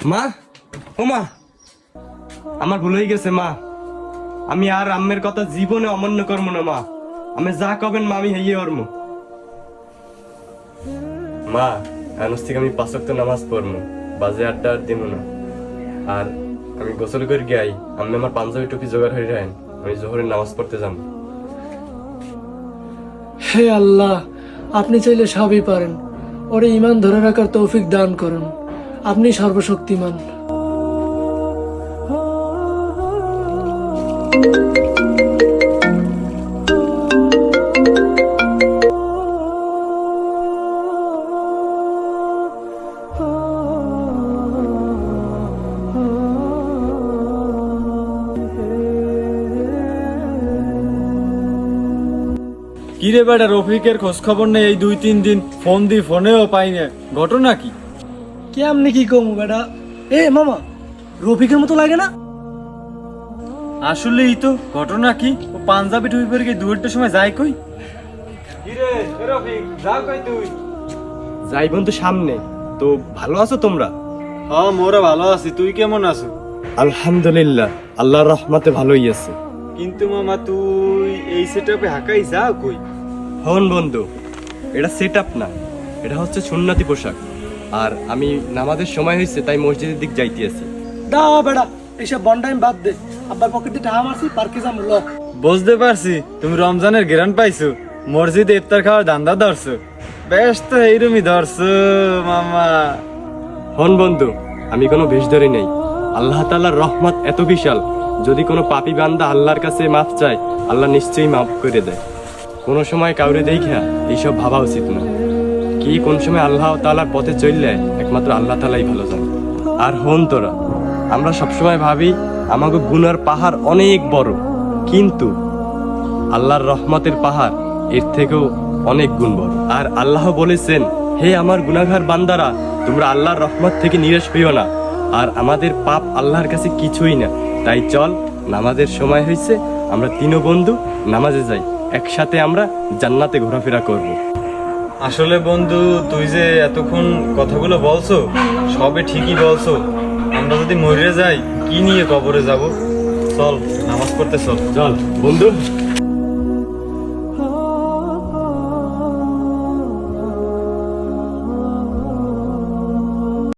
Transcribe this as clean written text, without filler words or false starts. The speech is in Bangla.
মা, ও মা, আমার ভুল হয়ে গেছে মা। আমি আর আম্মের কথা জীবনে অমান্য করবো না মা। আমি যা কবেন মা আমি হেয়ে ওরমু। মা, আজ থেকে আমি 5 ওয়াক্ত নামাজ পড়বো, বাজে আড্ডা আর দিব না। আর আমি গোসল করে গিয়ে আম্মে আমার পাঞ্জাবি টুপি জোগাড় হয়ে যায়, আমি জোহরের নামাজ পড়তে যাব। হে আল্লাহ, আপনি চাইলে সবই পারেন। ওরে ঈমান ধরে রাখার তৌফিক দান করুন। আপনি সর্বশক্তিমান। কিরে বেটা, রফিকের খোঁজ খবর নেই এই 2-3 দিন, ফোন দি ফোনেও পাই না, ঘটনা কি? কেমনি কি কমু বেটা? এ মামা, রফিকের মতো লাগে না? আসলেই তো, ঘটনা কি? ও পাঞ্জাবি টুপি পরে গিয়ে দুয়েরটার সময় যায় কই? কিরে রফিক, যাও কই তুই? যাই বন্ধু সামনে। তো ভালো আছো তোমরা? হ্যাঁ, মোরা ভালো আছি, তুই কেমন আছো? আলহামদুলিল্লাহ, আল্লাহর রহমতে ভালোই আছে। কিন্তু মামা, তুই এই সেটআপে হাকাই যাও কই? হন বন্ধু, এটা সেট আপ না, এটা হচ্ছে সুন্নতি পোশাক। আর আমি নামাজের সময় হয়েছে তাই মসজিদের দিক যাইতে আছি। দা বেটা, এইসব বন্ডাইম বাদ দে। আব্বার পকেটে টাকা মারছি, পার্কে যাম ল। বুঝতে পারছি তুমি রমজানের গেরান পাইছো, মসজিদে ইফতার খাওয়ার ধান্দা ধরছো। বেশ তো এইরকমই ধরছো মামা। হন বন্ধু, আমি কোনো ভেষ ধরি নেই। আল্লাহ তাআলার রহমত এত বিশাল, যদি কোনো পাপী বান্দা আল্লাহর কাছে মাফ চায়, আল্লাহ নিশ্চয়ই মাফ করে দেয়। কোনো সময় কাউরে দেখা এইসব ভাবা উচিত না। কি কোন সময় আল্লাহ তাআলার পথে চললে একমাত্র আল্লাহ তাআলাই ভালো জানে। আর হন তোরা, আমরা সবসময় ভাবি আমাকে গুনার পাহাড় অনেক বড়, কিন্তু আল্লাহর রহমতের পাহাড় এর থেকেও অনেক গুণ বড়। আর আল্লাহ বলেছেন, হে আমার গুনাহগার বান্দারা, তোমরা আল্লাহর রহমত থেকে নিরাশ হইও না। আর আমাদের পাপ আল্লাহর কাছে কিছুই না। তাই চল, নামাজের সময় হয়েছে, আমরা 3 বন্ধু নামাজে যাই, একসাথে আমরা জান্নাতে ঘোরাফেরা করব। আসলে বন্ধু, তুই যে এতক্ষণ কথাগুলো বলছো সবে ঠিকই বলছো। আমরা যদি মরে যাই, কি নিয়ে কবরে যাব? চল নামাজ পড়তে চল। চল বন্ধু।